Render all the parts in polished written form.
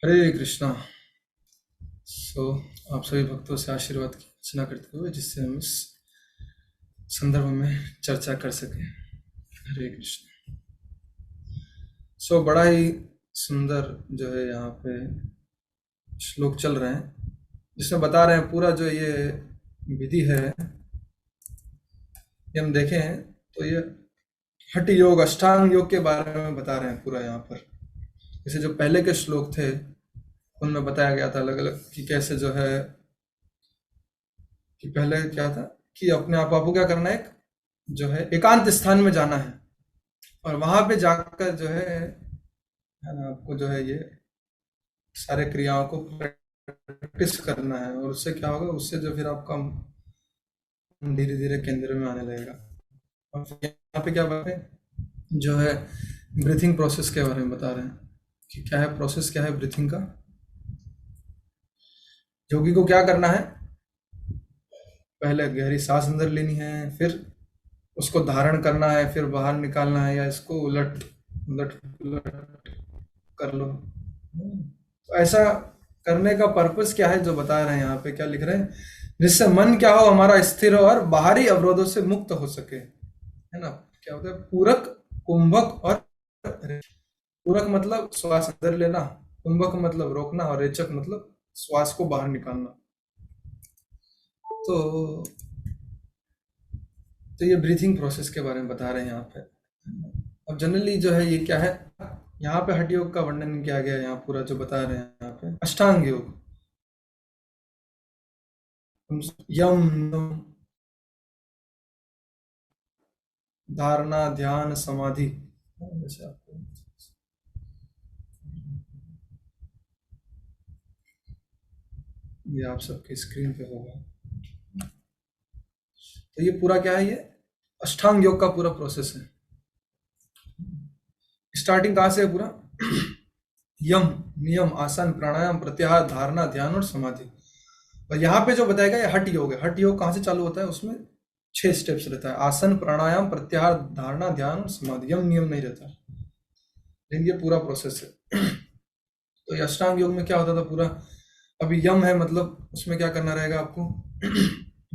हरे कृष्णा। सो आप सभी भक्तों से आशीर्वाद की याचना करते हुए जिससे हम इस संदर्भ में चर्चा कर सकें। हरे कृष्ण। बड़ा ही सुंदर जो है यहाँ पे श्लोक चल रहे हैं जिसमें बता रहे हैं पूरा जो ये विधि है, ये हम देखें तो ये हठ योग अष्टांग योग के बारे में बता रहे हैं पूरा यहाँ पर। जैसे जो पहले के श्लोक थे उनमें बताया गया था अलग अलग कि कैसे जो है कि पहले क्या था कि अपने आप को क्या करना है, जो है एकांत स्थान में जाना है और वहां पे जाकर जो है ना, आपको जो है ये सारे क्रियाओं को प्रैक्टिस करना है और उससे क्या होगा, उससे जो फिर आपका धीरे धीरे केंद्र में आने लगेगा। और फिर यहाँ पे क्या बात है, जो है ब्रीथिंग प्रोसेस के बारे में बता रहे हैं कि क्या है प्रोसेस, क्या है ब्रीथिंग का। योगी को क्या करना है, पहले गहरी सांस अंदर लेनी है, फिर उसको धारण करना है, फिर बाहर निकालना है, या इसको उलट उलट उलट कर लो। तो ऐसा करने का पर्पस क्या है जो बता रहे हैं यहाँ पे, क्या लिख रहे हैं, जिससे मन क्या हो हमारा स्थिर हो और बाहरी अवरोधों से मुक्त हो सके, है ना। क्या होता है पूरक, कुंभक और पूरक मतलब श्वास अंदर लेना, कुंभक मतलब रोकना और रेचक मतलब श्वास को बाहर निकालना। तो तो ये ब्रीथिंग प्रोसेस के बारे में बता रहे हैं यहाँ पे। अब जनरली जो है ये क्या है, यहाँ पे हठ योग का वर्णन किया गया है, यहाँ पूरा जो बता रहे हैं यहाँ पे अष्टांग योग, यम धारणा ध्यान समाधि। जैसे आपको ये आप सबके स्क्रीन पे होगा। तो ये पूरा क्या है, ये अष्टांग योग का पूरा प्रोसेस है। स्टार्टिंग कहाँ से है पूरा, यम नियम आसन प्राणायाम प्रत्याहार धारणा ध्यान और समाधि। और यहाँ पे जो बताया गया ये हठ योग है। हठ योग कहाँ से चालू होता है, उसमें 6 स्टेप्स रहता है, आसन प्राणायाम प्रत्याहार धारणा ध्यान और समाधि, यम नियम नहीं रहता, लेकिन ये पूरा प्रोसेस है। तो ये अष्टांग योग में क्या होता था पूरा, अभी यम है मतलब उसमें क्या करना रहेगा आपको,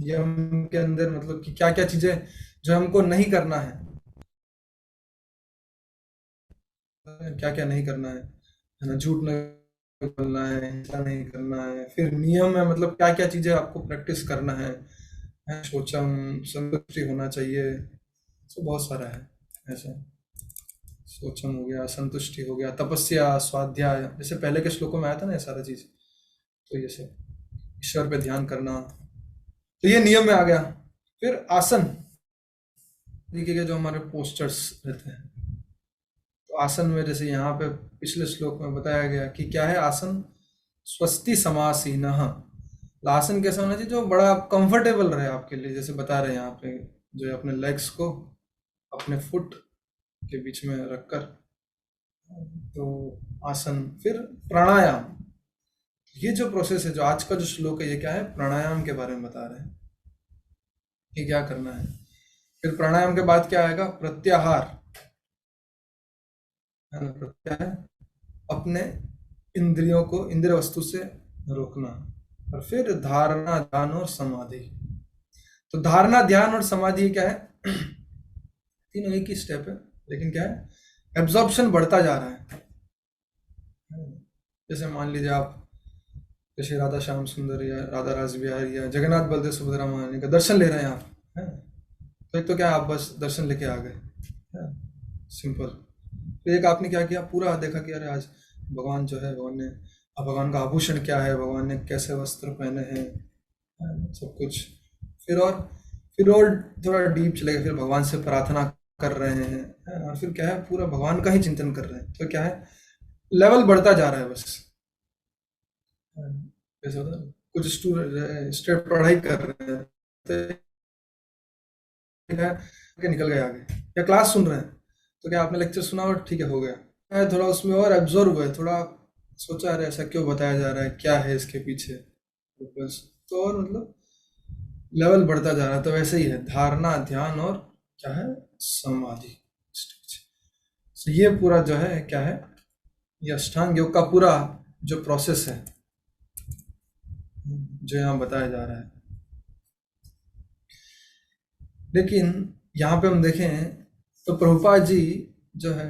यम के अंदर मतलब कि क्या क्या चीजें जो हमको नहीं करना है, क्या क्या नहीं करना है ना, झूठ नहीं बोलना है, हिंसा नहीं करना है। फिर नियम है मतलब क्या क्या चीजें आपको प्रैक्टिस करना है, शोचम संतुष्टि होना चाहिए, तो बहुत सारा है ऐसा। सोचम हो गया, संतुष्टि हो गया, तपस्या स्वाध्याय, जैसे पहले के श्लोकों में आया था ना ये सारा चीज। तो ये सब ईश्वर पे ध्यान करना, तो ये नियम में आ गया। फिर आसन, देखिए के जो हमारे पोस्चर्स रहते हैं, तो आसन में जैसे यहाँ पे पिछले श्लोक में बताया गया कि क्या है आसन, स्वस्ति समासीन। आसन कैसा होना चाहिए जो बड़ा कंफर्टेबल रहे आपके लिए, जैसे बता रहे हैं यहाँ पे, जो है अपने लेग्स को अपने फुट के बीच में रखकर, तो आसन। फिर प्राणायाम, ये जो प्रोसेस है, जो आज का जो श्लोक है ये क्या है, प्राणायाम के बारे में बता रहे हैं कि क्या करना है। फिर प्राणायाम के बाद क्या आएगा, प्रत्याहार, है ना, प्रत्याहार अपने इंद्रियों को इंद्रिय वस्तु से रोकना। और फिर धारणा ध्यान और समाधि। तो धारणा ध्यान और समाधि क्या है, तीनों एक ही स्टेप है, लेकिन क्या है एब्जॉर्प्शन बढ़ता जा रहा है। जैसे मान लीजिए आप, जैसे राधा श्याम सुंदर या राधा रास बिहारी या जगन्नाथ बलदेव सुभद्रा महारानी का दर्शन ले रहे हैं आप, है, तो एक तो क्या आप बस दर्शन लेके आ गए, सिंपल। तो एक आपने क्या किया, पूरा देखा कि अरे आज भगवान जो है, भगवान ने, अब भगवान का आभूषण क्या है, भगवान ने कैसे वस्त्र पहने हैं, सब कुछ। फिर और फिर और थोड़ा डीप चले गए, फिर भगवान से प्रार्थना कर रहे हैं, और फिर क्या है पूरा भगवान का ही चिंतन कर रहे हैं। तो क्या है लेवल बढ़ता जा रहा है बस। जैसे होता है कुछ स्टूडेंट स्टेट पढ़ाई कर रहे हैं, तो क्या है कि निकल गए आगे, या क्लास सुन रहे हैं, तो क्या आपने लेक्चर सुना और ठीक है हो गया, थोड़ा उसमें और एब्जॉर्व हुए, थोड़ा सोचा अरे ऐसा क्यों बताया जा रहा है, क्या है इसके पीछे, तो बस तो और मतलब लेवल बढ़ता जा रहा है। तो वैसे ही है धारणा ध्यान और क्या है समाधि स्टेज। तो ये पूरा जो है क्या है, ये अष्टांग योग का पूरा जो प्रोसेस है, जो यहाँ बताया जा रहा है। लेकिन यहाँ पे हम देखें तो प्रभुपाद जी जो है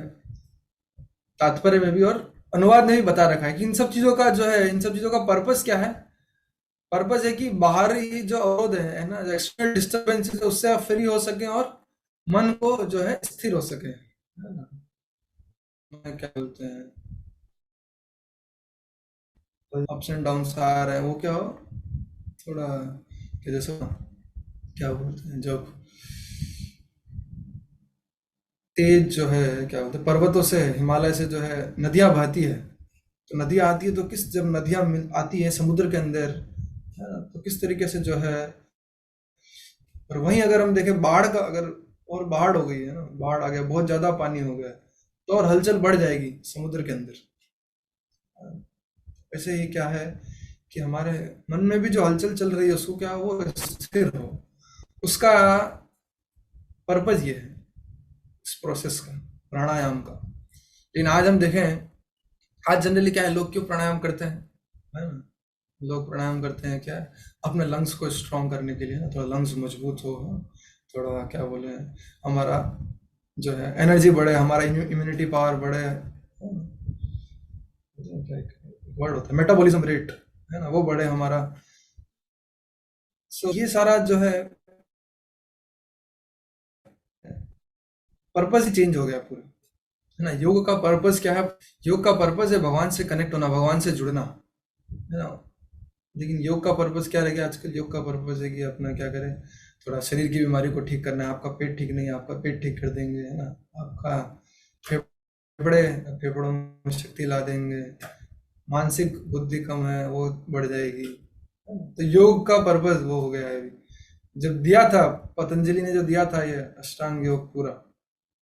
तात्पर्य में भी और अनुवाद में भी बता रखा है कि इन सब चीजों का जो है, इन सब चीजों का पर्पस क्या है। पर्पस है कि बाहरी जो अवरोध है ना, जो एक्सटर्नल डिस्टर्बेंसेस है, उससे आप फ्री हो सके और मन को जो है स्थिर हो सके, है ना। क्या बोलते हैं, अप्स एंड डाउन्स आ रहे हैं, वो क्या हो थोड़ा कि जैसे क्या बोलते हैं, जब तेज जो है क्या बोलते हैं, पर्वतों से, हिमालय से जो है नदियां बहती है, तो नदियां आती है तो किस, जब नदियां आती है समुद्र के अंदर, है ना, तो किस तरीके से जो है। और वहीं अगर हम देखें बाढ़ का, अगर और बाढ़ हो गई है ना, बाढ़ आ गया, बहुत ज्यादा पानी हो गया, तो और हलचल बढ़ जाएगी समुद्र के अंदर। ऐसे ही क्या है कि हमारे मन में भी जो हलचल चल रही है उसको क्या वो स्थिर हो, उसका पर्पज ये है इस प्रोसेस का, प्राणायाम का। लेकिन आज हम देखें, आज जनरली क्या है, लोग क्यों प्राणायाम करते हैं, है ना। लोग प्राणायाम करते हैं क्या, अपने लंग्स को स्ट्रॉन्ग करने के लिए ना, थोड़ा लंग्स मजबूत हो, थोड़ा क्या बोले, हमारा जो है एनर्जी बढ़े, हमारा इम्यूनिटी पावर बढ़े, है ना? वर्ड होता है मेटाबॉलिज्म रेट, है ना, वो बढ़े हमारा। सो ये सारा जो है पर्पस ही चेंज हो गया पूरा, है ना। योग का पर्पस क्या है, योग का पर्पस है भगवान से कनेक्ट होना, भगवान से जुड़ना, है ना। लेकिन योग का पर्पस क्या रह गया आजकल, योग का पर्पस है कि अपना क्या करें, थोड़ा शरीर की बीमारी को ठीक करना है, आपका पेट ठीक नहीं है, आपका पेट ठीक कर देंगे, है ना। आपका फेफड़े, फेफड़ों में शक्ति ला देंगे, मानसिक बुद्धि कम है वो बढ़ जाएगी। तो योग का पर्पस वो हो गया है अभी, जब दिया था पतंजलि ने, जो दिया था ये अष्टांग योग पूरा,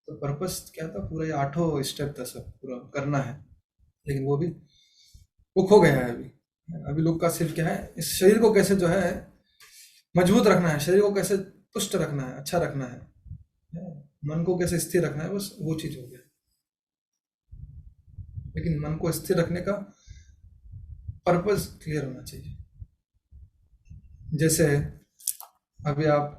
तो पर्पस क्या था, पूरा ये 8 स्टेप था, सब पूरा करना है। लेकिन वो भी वो खो गया है अभी। अभी लोग का सिर्फ क्या है, इस शरीर को कैसे जो है मजबूत रखना है, शरीर को कैसे पुष्ट रखना है, अच्छा रखना है, मन को कैसे स्थिर रखना है, बस वो चीज हो गया। लेकिन मन को स्थिर रखने का पर्पस क्लियर होना चाहिए। जैसे अभी आप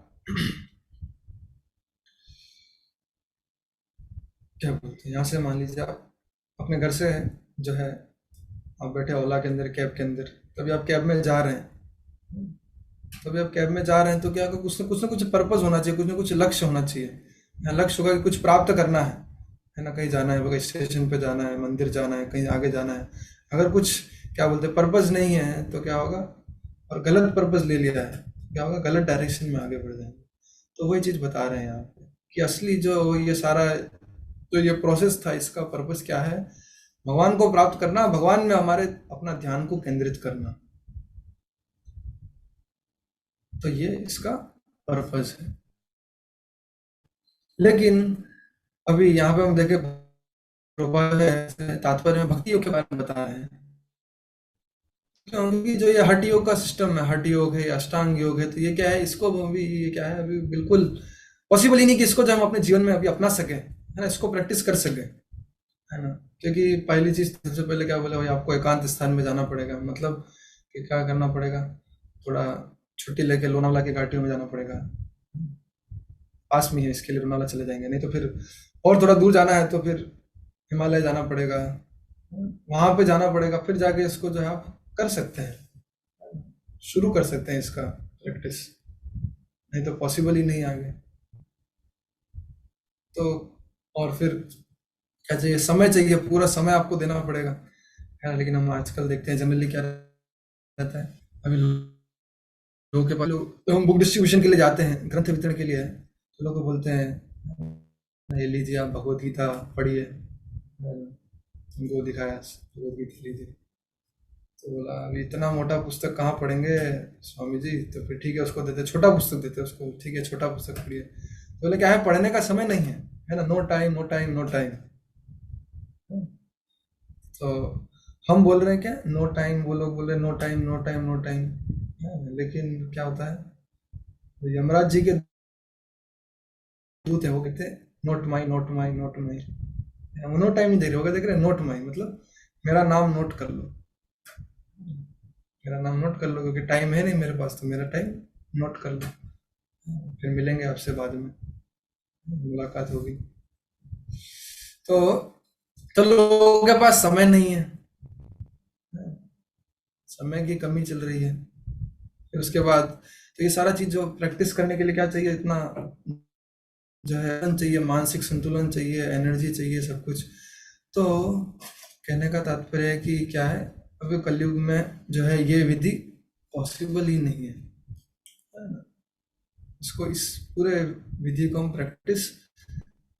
क्या बोलते हैं, यहाँ से मान लीजिए आप अपने घर से जो है, आप बैठे ओला के अंदर, कैब के अंदर, तभी आप कैब में जा रहे हैं, तभी आप कैब में जा रहे हैं, तो क्या होगा, कुछ ना कुछ पर्पस होना चाहिए, कुछ ना कुछ लक्ष्य होना चाहिए। यहाँ लक्ष्य होगा कि कुछ प्राप्त करना है ना, कहीं जाना है, कहीं स्टेशन पे जाना है, मंदिर जाना है, कहीं आगे जाना है। अगर कुछ क्या बोलते हैं पर्पस नहीं है तो क्या होगा, और गलत पर्पस ले लिया है, क्या होगा, गलत डायरेक्शन में आगे बढ़ जाएंगे। तो वही चीज बता रहे हैं यहाँ पे कि असली जो ये सारा जो ये प्रोसेस था, इसका पर्पस क्या है, भगवान को प्राप्त करना, भगवान में हमारे अपना ध्यान को केंद्रित करना। तो ये इसका पर्पस है। लेकिन अभी यहाँ पे हम देखें, प्रभुपाद है तात्पर्य में भक्ति योग के बारे में बता रहे हैं, क्योंकि जो ये हठ योग का सिस्टम है, हठ योग है, अष्टांग योग है, तो ये क्या है, इसको अभी ये क्या है, अभी बिल्कुल पॉसिबल ही नहीं कि इसको जो हम अपने जीवन में अभी अपना सके, है ना, इसको प्रैक्टिस कर सके, है ना। क्योंकि पहली चीज, सबसे पहले क्या बोले भाई, आपको एकांत स्थान में जाना पड़ेगा, मतलब कि क्या करना पड़ेगा, थोड़ा छुट्टी लेके लोनावाला की घाटियों में जाना पड़ेगा, पास में है इसके लिए लोनावाला चले जाएंगे, नहीं तो फिर और थोड़ा दूर जाना है तो फिर हिमालय जाना पड़ेगा, वहां पे जाना पड़ेगा, फिर जाके इसको जो है आप कर सकते हैं, शुरू कर सकते हैं इसका प्रैक्टिस, नहीं तो पॉसिबल ही नहीं आगे। तो और फिर क्या चाहिए, समय चाहिए, पूरा समय आपको देना पड़ेगा, है ना। लेकिन हम आजकल देखते हैं जनरली क्या रहता है, अभी लोगों के पास, तो हम बुक डिस्ट्रीब्यूशन के लिए जाते हैं, ग्रंथ वितरण के लिए, तो लोग को बोलते हैं ये लीजिए आप भगवद गीता पढ़िए, उनको दिखाया भगवद गीता लीजिए, तो बोला अभी इतना मोटा पुस्तक कहाँ पढ़ेंगे स्वामी जी, तो फिर ठीक है उसको देते, छोटा पुस्तक देते उसको, ठीक है छोटा पुस्तक पढ़िए, तो बोले क्या है, पढ़ने का समय नहीं है ना, no time no time no time. तो हम बोल रहे हैं क्या, नो टाइम, वो लोग बोल रहे हैं no time no time no time, लेकिन क्या होता है, तो यमराज जी के दूत है, वो कहते हैं note my note my note माई, वो नो टाइम नहीं देख रहे होगा, देख रहे हैं नोट माई, मतलब मेरा नाम नोट कर लो, मेरा नाम नोट कर लो, क्योंकि टाइम है नहीं मेरे पास, तो मेरा टाइम नोट कर लो। फिर मिलेंगे आपसे बाद में, मुलाकात होगी। तो लोगों के पास समय नहीं है, समय की कमी चल रही है। फिर उसके बाद तो ये सारा चीज जो प्रैक्टिस करने के लिए क्या चाहिए, इतना जो है संतुलन चाहिए, मानसिक संतुलन चाहिए, एनर्जी चाहिए, सब कुछ। तो कहने का तात्पर्य है कि क्या है, अभी कलयुग में जो है ये विधि पॉसिबल ही नहीं है ना। इसको, इस पूरे विधि को हम प्रैक्टिस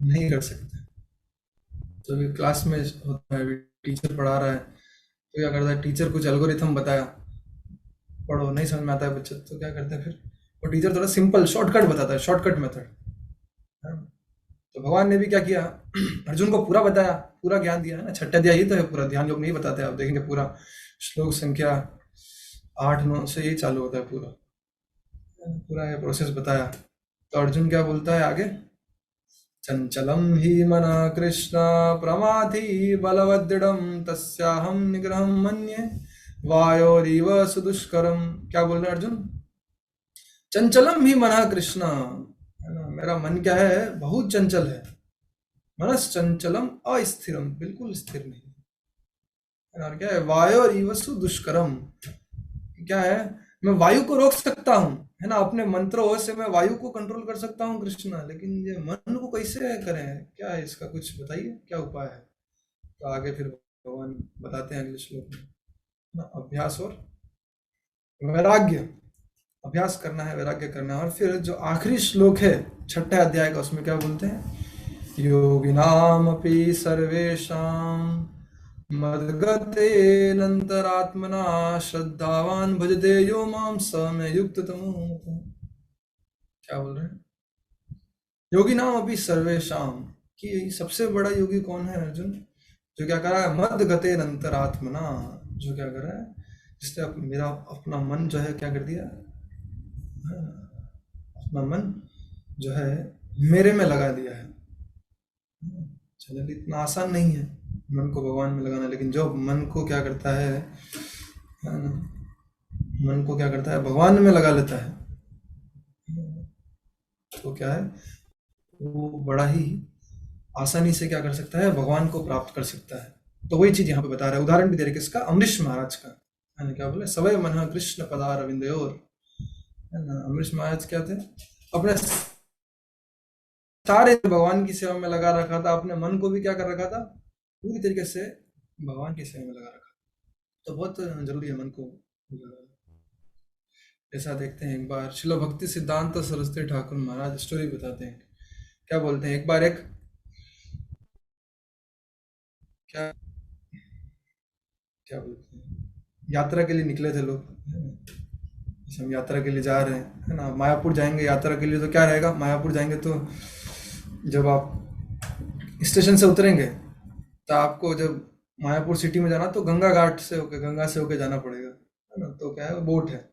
नहीं कर सकते। तो अभी क्लास में होता है, टीचर पढ़ा रहा है, तो क्या करता है, टीचर कुछ एल्गोरिथम बताया, पढ़ो, नहीं समझ में आता है बच्चे, तो क्या करते हैं फिर, वो टीचर थोड़ा सिंपल शॉर्टकट बताता है, शॉर्टकट मेथड। तो भगवान ने भी क्या किया, अर्जुन को पूरा बताया, पूरा ज्ञान दिया है ना, छठा अध्याय ही तो है पूरा, ध्यान योग नहीं बताते, आप देखेंगे पूरा श्लोक संख्या 8-9 से यही चालू होता है पूरा, पूरा ये प्रोसेस बताया। तो अर्जुन क्या बोलता है आगे, चंचलम ही मना कृष्ण प्रमाथि बलवदृढ़ तस्याहम निग्रहम मन्ये वायोरिव सुदुष्करम। क्या बोल रहे हैं अर्जुन, चंचलम ही मना कृष्ण, है ना, मेरा मन क्या है, बहुत चंचल है। मनस चंचलम अस्थिरम, बिल्कुल स्थिर नहीं है। और क्या है, वायोरिव सुदुष्करम, क्या है, मैं वायु को रोक सकता हूँ, है ना, अपने मंत्रों से मैं वायु को कंट्रोल कर सकता हूँ कृष्णा, लेकिन ये मन को कैसे करें, क्या है इसका, कुछ बताइए क्या उपाय है। तो आगे फिर भगवान बताते हैं अगले श्लोक में ना, अभ्यास और वैराग्य, अभ्यास करना है, वैराग्य करना है। और फिर जो आखिरी श्लोक है छठे अध्याय का, उसमें क्या बोलते हैं, योगिनामपि सर्वेषां मद्गतेनन्तरात्मना श्रद्धावान भजते यो माम स मे युक्ततमो मतः। क्या बोल रहे हैं, योगी नाम अभी सर्वेशम, कि सबसे बड़ा योगी कौन है अर्जुन, जो क्या कर रहा है, मद गते अंतरात्मना, जो क्या कर रहा है, जिसने मेरा अपना मन जो है क्या कर दिया, अपना मन जो है मेरे में लगा दिया है। चलो, इतना आसान नहीं है मन को भगवान में लगाना, लेकिन जो मन को क्या करता है ना, मन को क्या करता है, भगवान में लगा लेता है, तो क्या है, वो बड़ा ही आसानी से क्या कर सकता है, भगवान को प्राप्त कर सकता है। तो वही चीज यहाँ पे बता रहा है, उदाहरण भी दे रहे किसका, अमरीश महाराज का, है ना, क्या बोले, सवय मन कृष्ण पदार विंदयोर, है ना। अमरीश महाराज क्या थे, अपने सारे भगवान की सेवा में लगा रखा था, अपने मन को भी क्या कर रखा था, पूरी तरीके से भगवान की सेवा में लगा रखा। तो बहुत जरूरी है मन को लगाना। ऐसा देखते हैं, एक बार शिला भक्ति सिद्धांत सरस्वती ठाकुर महाराज स्टोरी बताते हैं, क्या बोलते हैं, एक बार एक, क्या क्या बोलते हैं, यात्रा के लिए निकले थे लोग, है ना। जैसे हम यात्रा के लिए जा रहे हैं, है ना, मायापुर जाएंगे यात्रा के लिए, तो क्या रहेगा, मायापुर जाएंगे तो जब आप स्टेशन से उतरेंगे, तो आपको जब मायापुर सिटी में जाना, तो गंगा घाट से होके, गंगा से होके जाना पड़ेगा, है ना। तो क्या है, बोट है।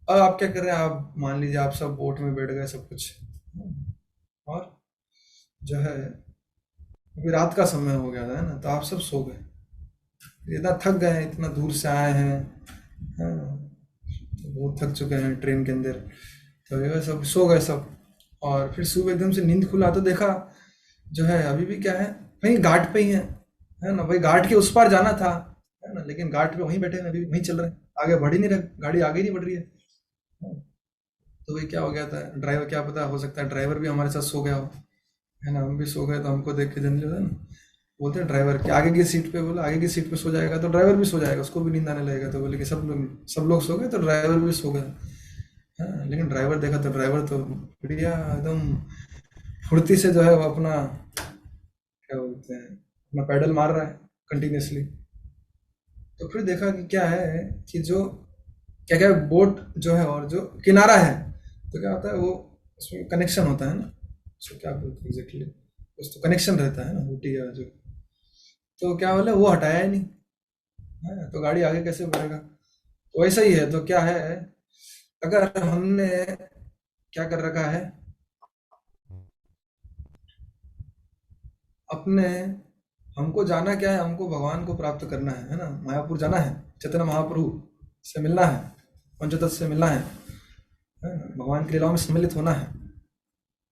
अब आप क्या कर रहे हैं, आप मान लीजिए आप सब बोट में बैठ गए सब कुछ, और जो है अभी रात का समय हो गया था, है ना, तो आप सब सो गए, इतना थक गए हैं, इतना दूर से आए हैं, है ना, तो बहुत थक चुके हैं ट्रेन के अंदर, तो ये सब सो गए सब। और फिर सुबह एकदम से नींद खुला, तो देखा जो है अभी भी क्या है, वहीं घाट पे ही है ना, वही घाट के उस पार जाना था, है ना, लेकिन घाट पे वहीं बैठे हैं, अभी वहीं चल रहे हैं, आगे बढ़ ही नहीं रहे, गाड़ी आगे ही नहीं बढ़ रही है। तो वही क्या हो गया था, ड्राइवर, क्या पता, हो सकता है ड्राइवर भी हमारे साथ सो गया हो, है ना, हम भी सो गए, तो हमको देख के जन जो है ना, बोलते हैं ड्राइवर कि आगे की सीट पे, बोला आगे की सीट पे सो जाएगा तो ड्राइवर भी सो जाएगा, उसको भी नींद आने लगेगा, तो बोले कि सब लोग सो गए तो ड्राइवर भी सो गए। हाँ, लेकिन ड्राइवर देखा तो ड्राइवर तो बढ़िया एकदम फुर्ती से जो है वो अपना, क्या बोलते हैं, अपना पैडल मार रहा है कंटिन्यूसली। तो फिर देखा कि क्या है, कि जो क्या क्या बोट जो है और जो किनारा है, तो क्या होता है वो, उसमें कनेक्शन होता है ना, उसको क्या बोलते हैं एग्जैक्टली, कुछ तो कनेक्शन रहता है ना, ऊटी का जो, तो क्या बोले वो हटाया ही नहीं, है, तो गाड़ी आगे कैसे बढ़ेगा। तो वैसा ही है, तो क्या है, अगर हमने क्या कर रखा है, अपने, हमको जाना क्या है, हमको भगवान को प्राप्त करना है ना, मायापुर जाना है, चैतन्य महाप्रभु, से मिलना है, पंचतत्व से मिलना है ना? भगवान की लीलाओं में सम्मिलित होना है।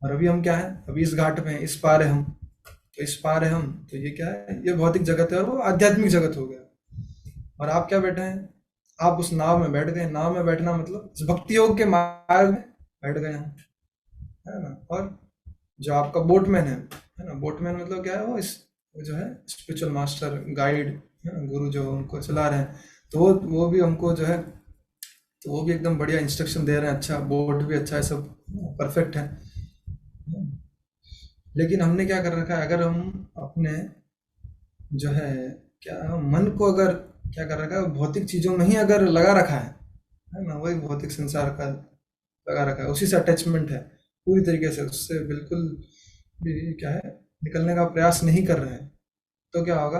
और अभी हम क्या है, अभी इस घाट में इस पार है हम, तो इस पार है हम, तो ये क्या है, ये भौतिक जगत है और वो आध्यात्मिक जगत हो गया। और आप क्या बैठे हैं, आप उस नाव में बैठ गए। नाव में बैठना मतलब इस भक्ति योग के मार्ग में बैठ गए हम, है ना। और जो आपका बोटमैन है ना, बोटमैन मतलब क्या है, वो जो है स्पिरिचुअल मास्टर गाइड है ना, गुरु जो उनको चला रहे हैं, तो वो भी हमको जो है, तो वो भी एकदम बढ़िया इंस्ट्रक्शन दे रहे हैं, अच्छा बोट भी अच्छा है, सब परफेक्ट है। लेकिन हमने क्या कर रखा है, अगर हम अपने जो है क्या मन को अगर क्या कर रखा है, भौतिक चीजों में ही अगर लगा रखा है ना, वही भौतिक संसार का लगा रखा है, उसी से अटैचमेंट है पूरी तरीके से, उससे बिल्कुल भी क्या है निकलने का प्रयास नहीं कर रहे हैं, तो क्या होगा,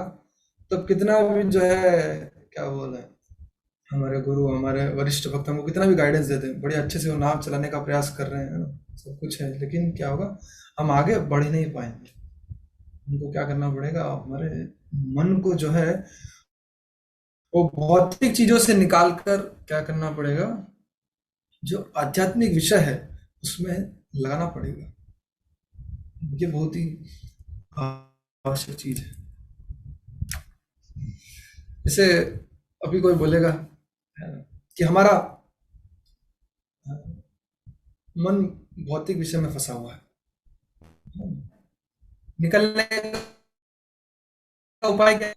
तब कितना भी जो है क्या बोल रहे हैं, हमारे गुरु हमारे वरिष्ठ भक्त हमको कितना भी गाइडेंस देते हैं, बड़े अच्छे से वो नाव चलाने का प्रयास कर रहे हैं, है ना, सब कुछ है, लेकिन क्या होगा, हम आगे बढ़ ही नहीं पाएंगे। हमको क्या करना पड़ेगा, हमारे मन को जो है वो भौतिक चीजों से निकाल कर क्या करना पड़ेगा, जो आध्यात्मिक विषय है उसमें लगाना पड़ेगा। ये बहुत ही आवश्यक चीज है। जैसे अभी कोई बोलेगा है ना, कि हमारा मन भौतिक विषय में फंसा हुआ है, निकलने का उपाय क्या है,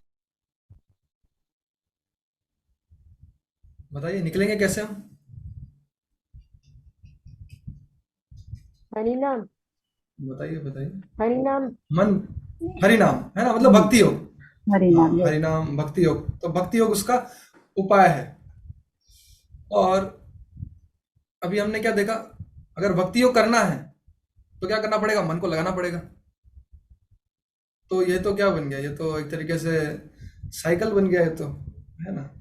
बताइए, निकलेंगे कैसे हम? हरि नाम। बताइए बताइए। हरि नाम। मन, हरि नाम है ना, मतलब भक्ति योग। हरि हाँ, नाम। हरि नाम भक्ति योग, तो भक्ति योग उसका उपाय है। और अभी हमने क्या देखा, अगर भक्ति योग करना है तो क्या करना पड़ेगा, मन को लगाना पड़ेगा। तो ये तो क्या बन गया, ये तो एक तरीके से साइकिल बन गया, ये तो है ना।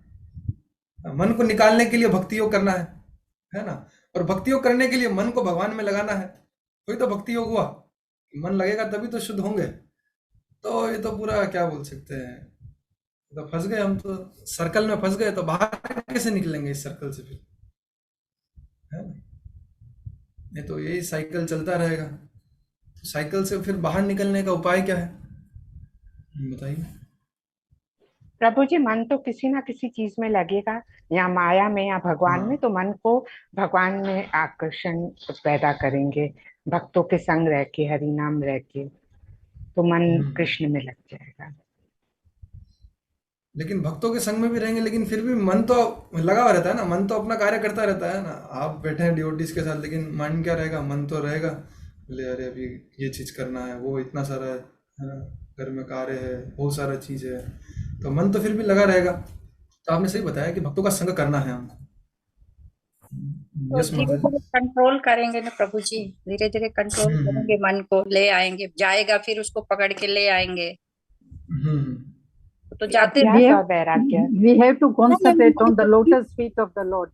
मन को निकालने के लिए भक्ति योग करना है ना, और भक्ति योग करने के लिए मन को भगवान में लगाना है, वही तो भक्ति योग हुआ। मन लगेगा तभी तो शुद्ध होंगे। तो ये तो पूरा क्या बोल सकते हैं, तो फंस गए हम, तो सर्कल में फंस गए, तो बाहर कैसे निकलेंगे इस सर्कल से फिर, है ना। नहीं तो यही साइकिल चलता रहेगा, तो साइकिल से फिर बाहर निकलने का उपाय क्या है, बताइए। प्रभु जी, मन तो किसी ना किसी चीज में लगेगा, या माया में या भगवान में, हाँ। तो मन को भगवान में आकर्षण पैदा करेंगे। भक्तों के संग रह के, हरि नाम रह के, तो मन हम्म। कृष्ण में लग जाएगा। लेकिन भक्तों के संग में भी रहेंगे, लेकिन फिर भी मन तो लगा हुआ रहता है ना, मन तो अपना कार्य करता रहता है ना। आप बैठे हैं डिवोटीज के साथ, लेकिन मन क्या रहेगा, मन तो रहेगा बोले अरे अभी ये चीज करना है, वो इतना सारा है ना, घर में कार्य है, बहुत सारा चीज है, तो मन तो फिर भी लगा रहेगा। तो आपने सही बताया कि भक्तों का संग करना है हमको। तो यस धीरे माता जी। धीरे कंट्रोल करेंगे ना प्रभु जी, धीरे धीरे कंट्रोल करेंगे, हम्म। मन को ले आएंगे, जाएगा फिर उसको पकड़ के ले आएंगे। तो जाते अभ्यास और वैराग्य। We have to concentrate on the lotus feet of the Lord.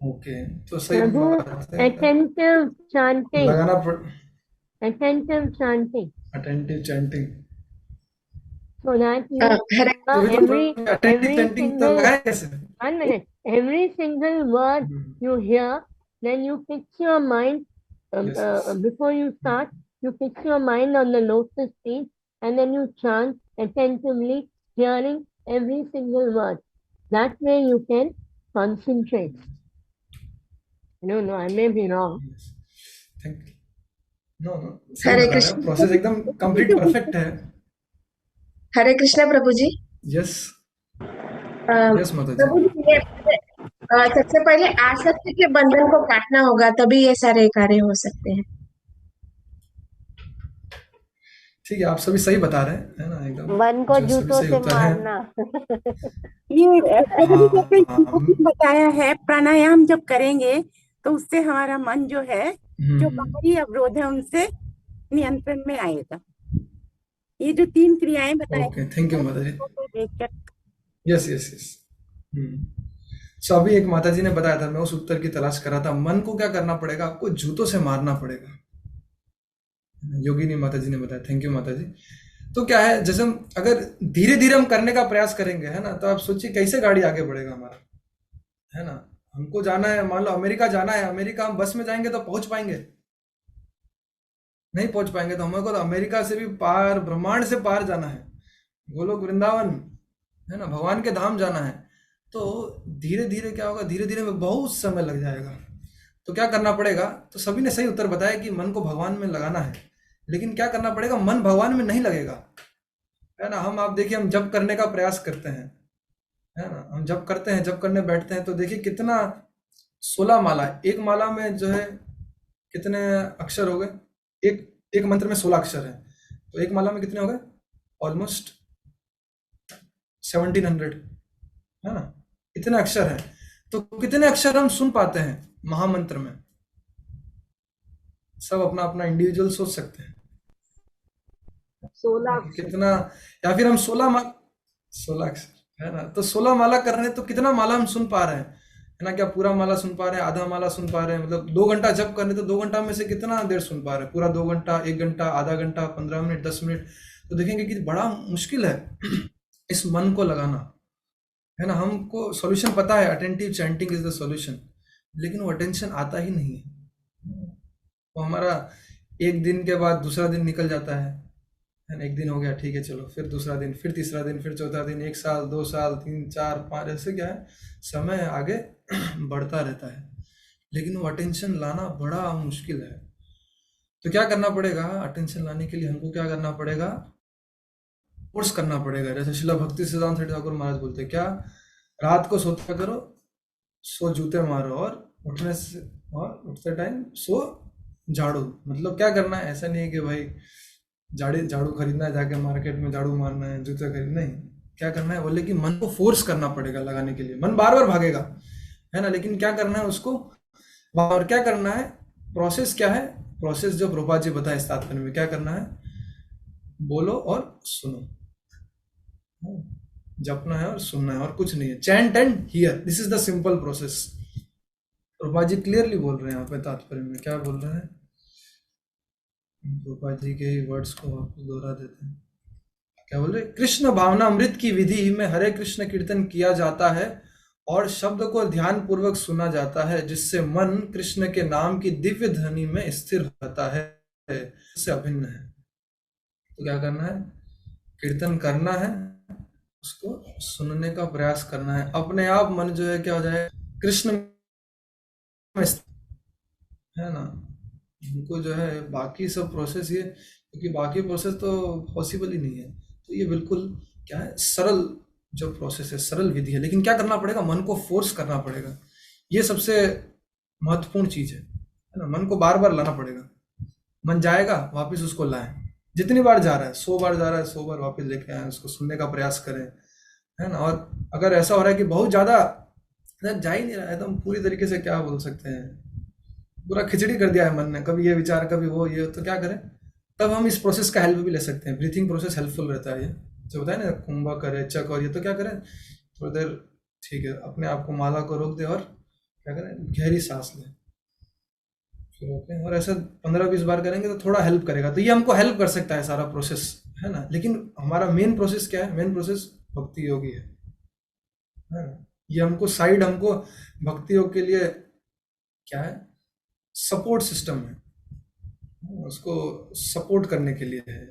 Okay, तो सही प्रभु, बात है, attentive chanting, लगाना पड़, attentive chanting, attentive chanting. so that you हरे तो भी तो अटेंटिव every चैंटिंग तो single, लगाए कैसे? 1 minute, every single word you hear, then you fix your mind, Yes, yes. before you start, you fix your mind on the lotus feet, and then you chant attentively, hearing every single word. That way you can concentrate. No, I may be wrong. Yes. Thank you. No no, सही हरे बता रहे हो, process Krishna. एकदम complete perfect है। हरे कृष्ण प्रभु जी। Yes yes माता जी। प्रभु जी, ये सबसे पहले आसक्ति के बंधन को काटना होगा, तभी ये सारे कार्य हो सकते हैं। ठीक है, आप सभी सही बता रहे हैं, है ना, एकदम मन को जो सभी जूतों सही से उत्तर है। मारना। ये प्रभु जी जैसे हाँ। बताया है, प्राणायाम जब करेंगे तो उससे हमारा मन जो है, जो बाहरी अवरोध है उनसे नियंत्रण में आएगा। ये जो 3 क्रियाएं बताई, ओके, थैंक यू माता जी। बेशक यस यस यस। सो अभी एक माता जी ने बताया था, मैं उस उत्तर की तलाश कर रहा था, मन को क्या करना पड़ेगा, आपको जूतों से मारना पड़ेगा। योगिनी माता जी ने बताया, थैंक यू माता जी। तो क्या है, जैसे हम अगर धीरे धीरे हम करने का प्रयास करेंगे, है ना, तो आप सोचिए कैसे गाड़ी आगे बढ़ेगा हमारा, है ना। हमको जाना है, मान लो अमेरिका जाना है, अमेरिका हम बस में जाएंगे तो पहुंच पाएंगे? नहीं पहुंच पाएंगे। तो हमको तो अमेरिका से भी पार, ब्रह्मांड से पार जाना है, गोलोक वृंदावन, है ना, भगवान के धाम जाना है। तो धीरे धीरे क्या होगा, धीरे धीरे में बहुत समय लग जाएगा। तो क्या करना पड़ेगा, तो सभी ने सही उत्तर बताया कि मन को भगवान में लगाना है। लेकिन क्या करना पड़ेगा, मन भगवान में नहीं लगेगा, है ना। हम, आप देखिए, हम जप करने का प्रयास करते हैं, है ना, हम जप करते हैं, जप करने बैठते हैं तो देखिए कितना 16 माला, एक माला में जो है कितने अक्षर हो गए, एक एक मंत्र में 16 अक्षर है, तो एक माला में कितने हो गए, ऑलमोस्ट 1700, है ना, इतने अक्षर हैं। तो कितने अक्षर हम सुन पाते हैं महामंत्र में? सब अपना अपना इंडिविजुअल सोच सकते हैं 16 कितना, या फिर हम 16 अक्षर, है ना। तो 16 माला कर रहे हैं तो कितना माला हम सुन पा रहे हैं, है ना। क्या पूरा माला सुन पा रहे हैं, आधा माला सुन पा रहे हैं? मतलब 2 घंटा जप करने, तो 2 घंटा में से कितना देर सुन पा रहे हैं? पूरा 2 घंटा, 1 घंटा, आधा घंटा, 15 मिनट, 10 मिनट? तो देखेंगे कि बड़ा मुश्किल है इस मन को लगाना, है ना। हमको सॉल्यूशन पता है, attentive chanting is the solution, लेकिन वो अटेंशन आता ही नहीं है। तो हमारा एक दिन के बाद दूसरा दिन निकल जाता है ना। एक दिन हो गया, ठीक है, चलो, फिर दूसरा दिन, फिर तीसरा दिन, फिर चौथा दिन, 1 साल, 2 साल, 3, 4, 5, ऐसे क्या है, समय आगे बढ़ता रहता है, लेकिन वो अटेंशन लाना बड़ा मुश्किल है। तो क्या करना पड़ेगा, अटेंशन लाने के लिए हमको क्या करना पड़ेगा, कोर्स करना पड़ेगा। जैसे शिला भक्ति सिद्धांत ठाकुर महाराज बोलते हैं, क्या, रात को सोता करो, सो जूते मारो, और उठने से, और उठते टाइम सो झाड़ू। मतलब क्या करना है, ऐसा नहीं है कि भाई झाड़ू खरीदना है, जाके मार्केट में झाड़ू मारना है, जूते खरीदना है। क्या करना है, बोले कि मन को फोर्स करना पड़ेगा लगाने के लिए। मन बार बार भागेगा, है ना, लेकिन क्या करना है उसको, और क्या करना है, प्रोसेस क्या है, प्रोसेस जो प्रभुपाद जी बताए इस तात्पर्य में, क्या करना है, बोलो और सुनो, जपना है और सुनना है, और कुछ नहीं है। Chant and hear, this is the simple process. Prabhupada ji clearly बोल रहे हैं यहाँ पे तात्पर्य में, क्या बोल रहे हैं, प्रभुपाद जी के ही वर्ड्स को वापस दोहरा देते हैं। क्या बोल रहे, कृष्ण भावना अमृत की विधि में हरे कृष्ण कीर्तन किया जाता है और शब्द को ध्यान पूर्वक सुना जाता है, जिससे मन कृष्ण के नाम की दिव्य ध्वनि में स्थिर रहता है, इससे अभिन्न है। तो क्या करना है, कीर्तन करना है, उसको सुनने का प्रयास करना है, अपने आप मन जो है क्या हो जाए, कृष्ण में, है ना। उनको जो है बाकी सब प्रोसेस, ये क्योंकि बाकी प्रोसेस तो पॉसिबल ही नहीं है, तो ये बिल्कुल क्या है, सरल जो प्रोसेस है, सरल विधि है। लेकिन क्या करना पड़ेगा, मन को फोर्स करना पड़ेगा, ये सबसे महत्वपूर्ण चीज है ना। मन को बार बार लाना पड़ेगा, मन जाएगा वापस उसको लाएं, जितनी बार जा रहा है, 100 बार जा रहा है, 100 बार वापस लेके आए, उसको सुनने का प्रयास करें, है ना। और अगर ऐसा हो रहा है कि बहुत ज्यादा जा ही नहीं रहा है, तो हम पूरी तरीके से क्या बोल सकते हैं, पूरा खिचड़ी कर दिया है मन ने, कभी ये विचार, कभी वो, ये, तो क्या करें, तब हम इस प्रोसेस का हेल्प भी ले सकते हैं। ब्रीथिंग प्रोसेस हेल्पफुल रहता है, ये जो बताए ना, कुंभा करे, चक, और ये, तो क्या करें, थोड़ी देर, ठीक है, अपने आप को माला को रोक दे और क्या करें, गहरी सांस लें, फिर रोकें, और ऐसा 15-20 बार करेंगे तो थोड़ा हेल्प करेगा। तो ये हमको हेल्प कर सकता है सारा प्रोसेस, है ना। लेकिन हमारा मेन प्रोसेस क्या है, मेन प्रोसेस भक्ति योगी है ना। ये हमको साइड, हमको भक्ति योग के लिए क्या है, सपोर्ट सिस्टम है, उसको सपोर्ट करने के लिए है।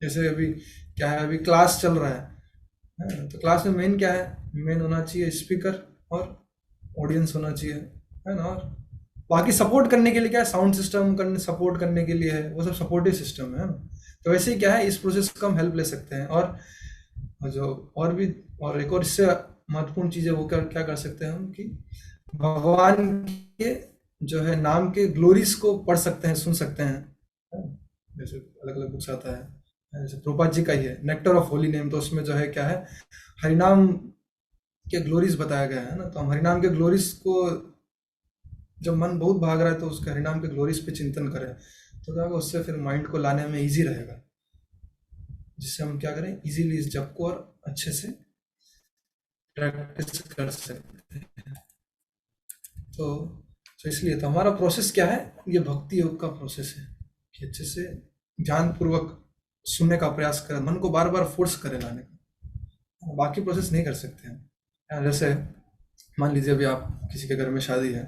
जैसे अभी क्या है, अभी क्लास चल रहा है, तो क्लास में मेन क्या है, मेन होना चाहिए स्पीकर और ऑडियंस होना चाहिए, है ना। और बाकी सपोर्ट करने के लिए क्या है, साउंड सिस्टम करने, सपोर्ट करने के लिए है, वो सब सपोर्टिव सिस्टम है ना। तो वैसे ही क्या है, इस प्रोसेस का हम हेल्प ले सकते हैं। और जो और भी, और एक और इससे महत्वपूर्ण चीज़ है, वो क्या कर सकते हैं हम, कि भगवान के जो है नाम के ग्लोरीज को पढ़ सकते हैं, सुन सकते हैं। जैसे अलग अलग बुक्स आता है, जैसे प्रभुपाद जी का ही है नेक्टर ऑफ होली नेम, तो उसमें जो है क्या है, हरिनाम के ग्लोरीज बताया गया है ना। तो हम हरिनाम के ग्लोरीज को, जब मन बहुत भाग रहा है तो उसके हरिनाम के ग्लोरीज पे चिंतन करें, तो क्या होगा, उससे फिर माइंड को लाने में ईजी रहेगा, जिससे हम क्या करें, इजीली इस जप को और अच्छे से प्रैक्टिस कर सकते हैं। तो इसलिए तो हमारा प्रोसेस क्या है, ये भक्ति योग का प्रोसेस है कि अच्छे से ध्यान पूर्वक सुनने का प्रयास करें, मन को बार बार फोर्स करें लाने का, बाकी प्रोसेस नहीं कर सकते हैं। जैसे मान लीजिए अभी आप किसी के घर में शादी है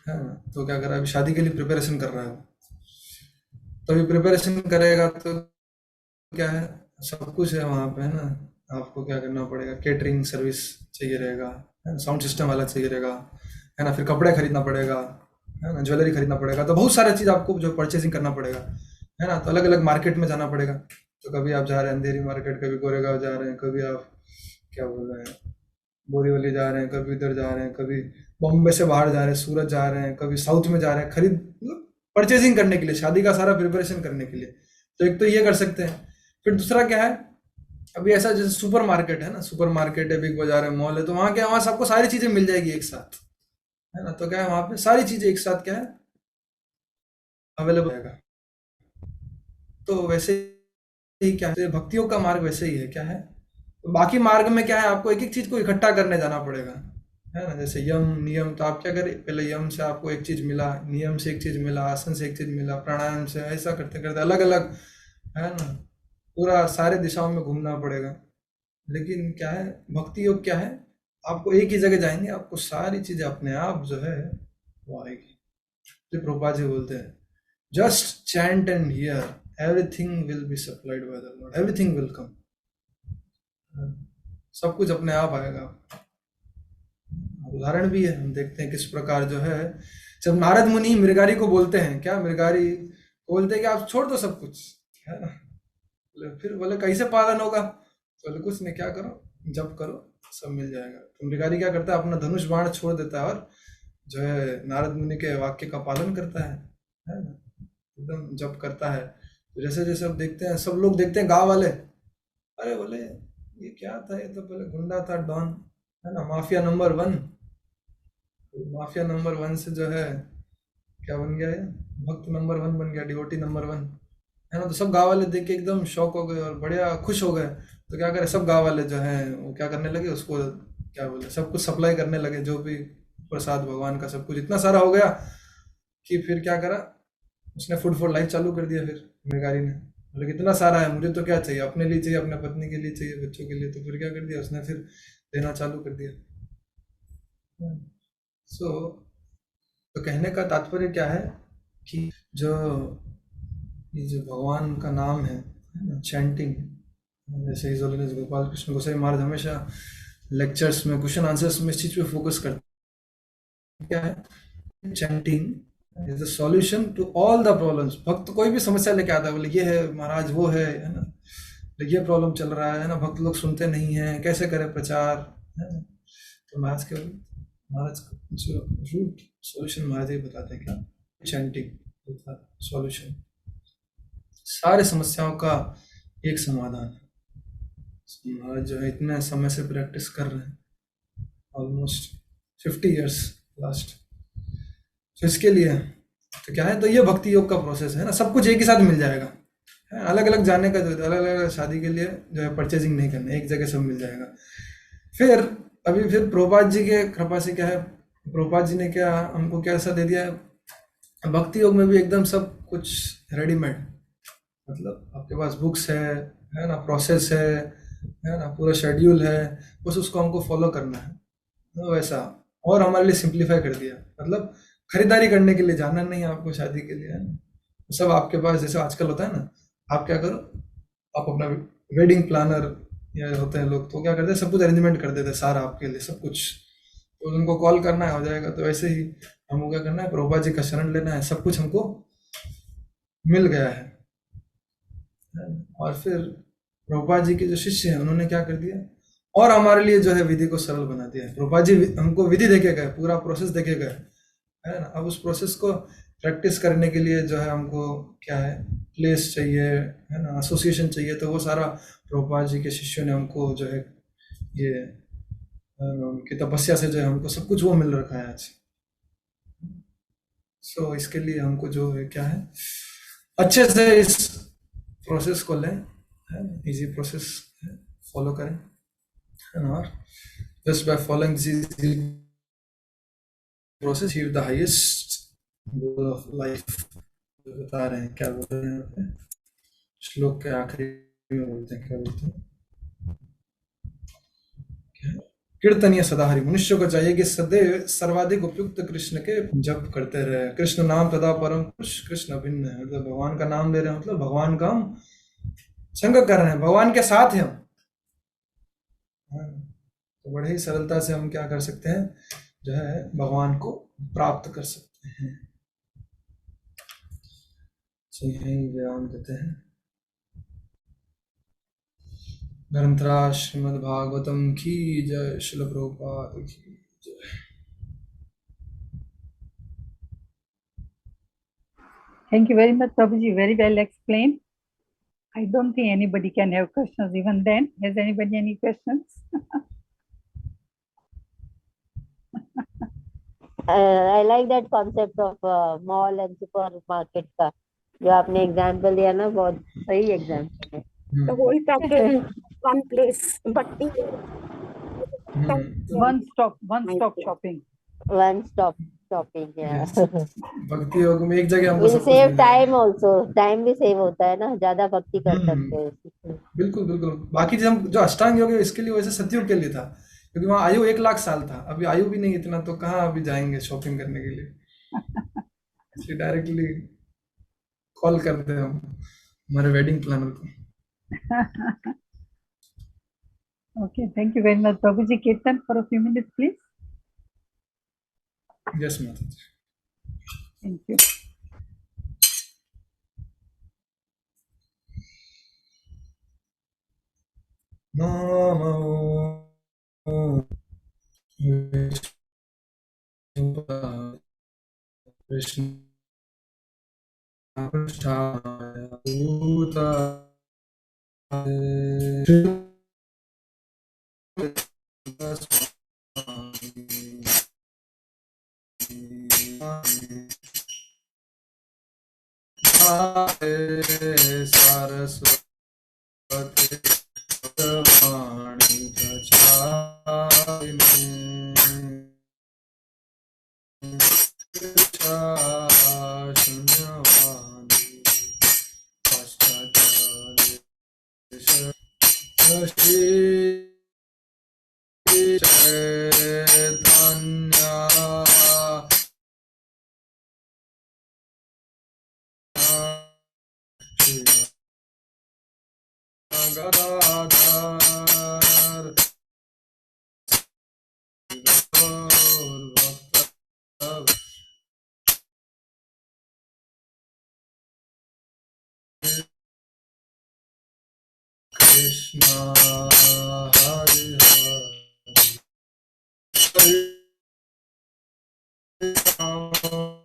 ना, तो क्या कर रहा है, अभी शादी के लिए प्रिपरेशन कर रहा है, तो अभी प्रिपरेशन करेगा तो क्या है, सब कुछ है वहाँ पे, है ना, आपको क्या करना पड़ेगा, केटरिंग सर्विस चाहिए रहेगा, है ना, साउंड सिस्टम वाला चाहिए रहेगा, है ना, फिर कपड़े खरीदना पड़ेगा, है ना, ज्वेलरी खरीदना पड़ेगा, तो बहुत सारी चीज़ आपको जो परचेसिंग करना पड़ेगा, है ना। तो अलग अलग मार्केट में जाना पड़ेगा, तो कभी आप जा रहे हैं अंधेरी मार्केट, कभी गोरेगांव जा रहे हैं, कभी आप क्या बोल रहे हैं बोरीवली जा रहे हैं, कभी इधर जा रहे हैं, कभी बॉम्बे से बाहर जा रहे हैं, सूरत जा रहे हैं, कभी साउथ में जा रहे हैं, खरीद परचेसिंग करने के लिए, शादी का सारा प्रिपरेशन करने के लिए। तो एक तो ये कर सकते हैं। फिर दूसरा क्या है, अभी ऐसा जैसे सुपर मार्केट है ना, सुपर मार्केट है, बिग बाजार है, मॉल है, तो वहाँ क्या है, वहाँ सबको सारी चीजें मिल जाएगी एक साथ, है ना। तो क्या है, वहाँ पे सारी चीजें एक साथ क्या है अवेलेबल रहेगा। तो वैसे ही क्या है, भक्तियों का मार्ग वैसे ही है, क्या है, तो बाकी मार्ग में क्या है, आपको एक एक चीज को इकट्ठा करने जाना पड़ेगा, है ना। जैसे यम नियम, तो आप क्या करें, पहले यम से आपको एक चीज मिला, नियम से एक चीज मिला, आसन से एक चीज मिला, प्राणायाम से, ऐसा करते करते अलग अलग, है ना, पूरा सारे दिशाओं में घूमना पड़ेगा। लेकिन क्या है, भक्ति योग क्या है, आपको एक ही जगह जाएंगे, आपको सारी चीजें अपने आप जो है वो आएगी। तो प्रभुपाद जी बोलते हैं, just chant and here, everything will be supplied by the Lord, everything will come, सब कुछ अपने आप आएगा। उदाहरण भी है, हम देखते हैं किस प्रकार जो है, जब नारद मुनि मृगारी को बोलते हैं, क्या मृगारी बोलते हैं कि आप छोड़ दो सब कुछ, है ना, फिर बोले कैसे पालन होगा, बोले कुछ नहीं, क्या करो, जप करो, सब मिल जाएगा। तो मृगारी क्या करता है, अपना धनुष बाण छोड़ देता है और जो है नारद मुनि के वाक्य का पालन करता है ना, एकदम जप करता है। तो जैसे जैसे अब देखते हैं, सब लोग देखते हैं, गाँव वाले, अरे बोले ये क्या था, ये तो पहले गुंडा था, डॉन, है ना, माफिया नंबर 1, माफिया नंबर 1 से जो है क्या बन गया, ये भक्त नंबर 1 बन गया, डिवोटी नंबर 1, है ना। तो सब गाँव वाले देख के एकदम शौक हो गए और बढ़िया खुश हो गए। तो क्या करे, सब गाँव वाले जो हैं वो क्या करने लगे, उसको क्या बोले, सब कुछ सप्लाई करने लगे, जो भी प्रसाद भगवान का, सब कुछ इतना सारा हो गया कि फिर क्या करा, उसने फूड फॉर लाइफ चालू कर दिया। फिर मृगारी ने बोले कितना सारा है, मुझे तो क्या चाहिए, अपने लिए चाहिए, अपने पत्नी के लिए चाहिए, बच्चों के लिए। तो फिर क्या कर दिया उसने, फिर देना चालू कर दिया। सो तो कहने का तात्पर्य क्या है कि जो ये जो भगवान का नाम है ना, चैंटिंग, जैसे हिज होलीनेस गोपाल कृष्ण गोसाई महाराज हमेशा लेक्चर्स में, क्वेश्चन आंसर्स में इस चीज पे फोकस करते हैं, क्या है, chanting is the solution to all the problems. भक्त कोई भी समस्या लेके आता है, बोले ये है महाराज, वो है ना, ये प्रॉब्लम चल रहा है ना, भक्त लोग सुनते नहीं है, कैसे करें प्रचार, है ना। तो महाराज के महाराज जो रूट सॉल्यूशन महाराज ही बताते हैं, क्या, चैंटिंग सॉल्यूशन, सारे समस्याओं का एक समाधान है। महाराज जो है इतने समय से प्रैक्टिस कर रहे हैं, ऑलमोस्ट 50 इयर्स लास्ट। तो इसके लिए तो क्या है, तो ये भक्ति योग का प्रोसेस है ना, सब कुछ एक ही साथ मिल जाएगा, अलग अलग जाने का, जो अलग अलग शादी के लिए जो है परचेजिंग नहीं करना, एक जगह सब मिल जाएगा। फिर अभी फिर प्रभुपाद जी के कृपा से क्या है, प्रभुपाद जी ने क्या हमको क्या ऐसा दे दिया है, भक्ति योग में भी एकदम सब कुछ रेडीमेड, मतलब आपके पास बुक्स है ना, प्रोसेस है ना, पूरा शेड्यूल है, बस उसको हमको फॉलो करना है, तो वैसा। और हमारे लिए सिंप्लीफाई कर दिया, मतलब खरीदारी करने के लिए जाना नहीं है आपको शादी के लिए, है ना, सब आपके पास, जैसे आजकल होता है ना, आप क्या करो, आप अपना वेडिंग प्लानर या होते हैं लोग, तो क्या करते हैं, सब कुछ अरेंजमेंट कर देते हैं सारा आपके लिए, सब कुछ, तो उनको कॉल करना है, हो जाएगा। तो ऐसे ही हमको क्या करना है, प्रभुपाद जी का शरण लेना है, सब कुछ हमको मिल गया है। और फिर प्रभुपाद जी के जो शिष्य हैं उन्होंने क्या कर दिया, और हमारे लिए जो है विधि को सरल बना दिया है। प्रभुपाद जी हमको विधि देके गए, पूरा प्रोसेस देके गए, है ना। अब उस प्रोसेस को प्रैक्टिस करने के लिए जो है हमको क्या है, प्लेस चाहिए, है ना, एसोसिएशन चाहिए, तो वो सारा प्रभुपाद जी के शिष्यों ने हमको जो है ये उनकी तपस्या से जो है हमको सब कुछ वो मिल रखा है आज। सो इसके लिए हमको जो है क्या है, अच्छे से इस प्रोसेस को लें, इजी प्रोसेस फॉलो करें, और just by following this process achieve the highest goal of life. बता रहे हैं, क्या बोल रहे हैं यहाँ पे, श्लोक के आखिरी में बोलते हैं, क्या बोलते हैं? कीर्तनीय सदा हरि, मनुष्य को चाहिए कि सदैव सर्वाधिक उपयुक्त कृष्ण के जप करते रहे। कृष्ण नाम तदा परम पुरुष, कृष्ण भिन्न है, मतलब भगवान का नाम ले रहे हैं, मतलब भगवान का हम संग कर रहे हैं, भगवान के साथ हैं हम। तो बड़े ही सरलता से हम क्या कर सकते हैं, जो है भगवान को प्राप्त कर सकते हैं। यही विराम देते हैं। ग्रंथराज श्रीमद् भागवतम की जय, श्रील प्रभुपाद की जय। Thank you very much, Prabhuji. Very well explained. I don't think anybody can have questions even then. Has anybody any questions? I like that concept of mall and supermarket का जो आपने एग्जाम्पल दिया ना, बहुत सही एग्जाम्पल है। The whole package, one place, but One stop shopping. one stop shopping, yeah. Yes. भक्ति योग में एक जगह हमको Will सब कुछ save मिल जाएगा। time also, time भी सेव होता है ना, ज्यादा भक्ति कर सकते हैं उससे। बिल्कुल बिल्कुल। बाकी जो हम जो अष्टांग योग है इसके लिए वैसे सतयुग के लिए था, क्योंकि वहाँ आयु 1,00,000 साल था, अभी आयु भी नहीं इतना, तो कहाँ अभी जाएंगे शॉपिंग करने के लिए, इसलिए डायरेक्टली कॉल करते हैं हम हमारे वेडिंग प्लानर को। Okay, thank you very much, Prabhuji. Kirtan for a few minutes, please. Yes माता जी। Thank you. नमो कृष्ण पृष्ठाय सरस्वती वाणी शून्यवाणी गदाधर कृष्णा हरि हरि राम राम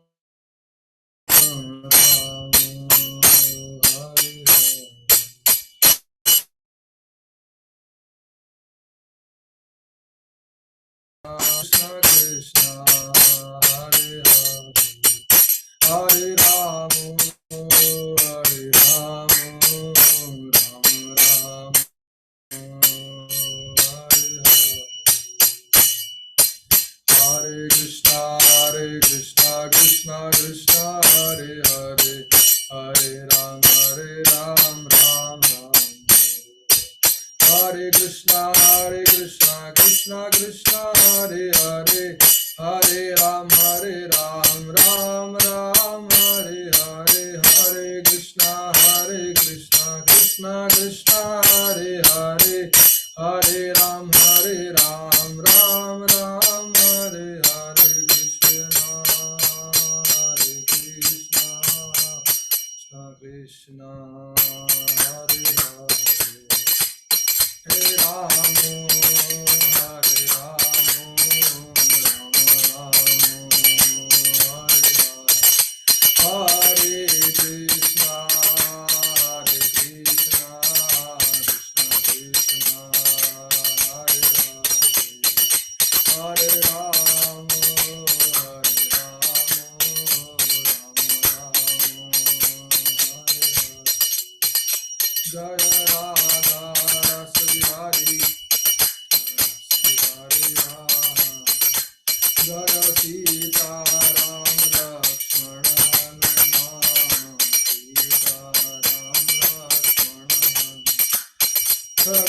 हरि कृष्ण कृष्ण हरे हरे हरे राम राम राम हरे कृष्णा कृष्णा कृष्णा हरे हरे हरे राम राम राम हरे कृष्णा कृष्णा कृष्णा हरे हरे हरे राम राम राम हरे हरे हरे कृष्णा कृष्णा कृष्णा हरे हरे हरे राम राम राम हरे हरे कृष्णा कृष्णा हरे हरे राम हरे राम राम हरे कृष्णा कृष्णा कृष्णा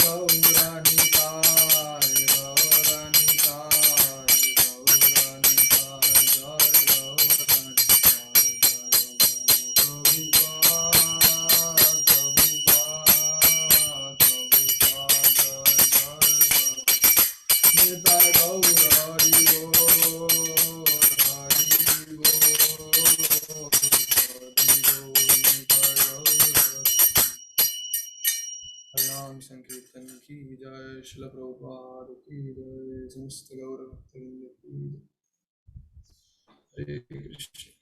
गौरानिताय गौरानिताय गौरानिताय जय गौरानिताय निताय गौर हरि बोल हरि बोल हरिनाम संकीर्तन की जय। श्रील प्रभुपाद की जय। समस्त गौर भक्तवृंद की जय। हरे कृष्ण।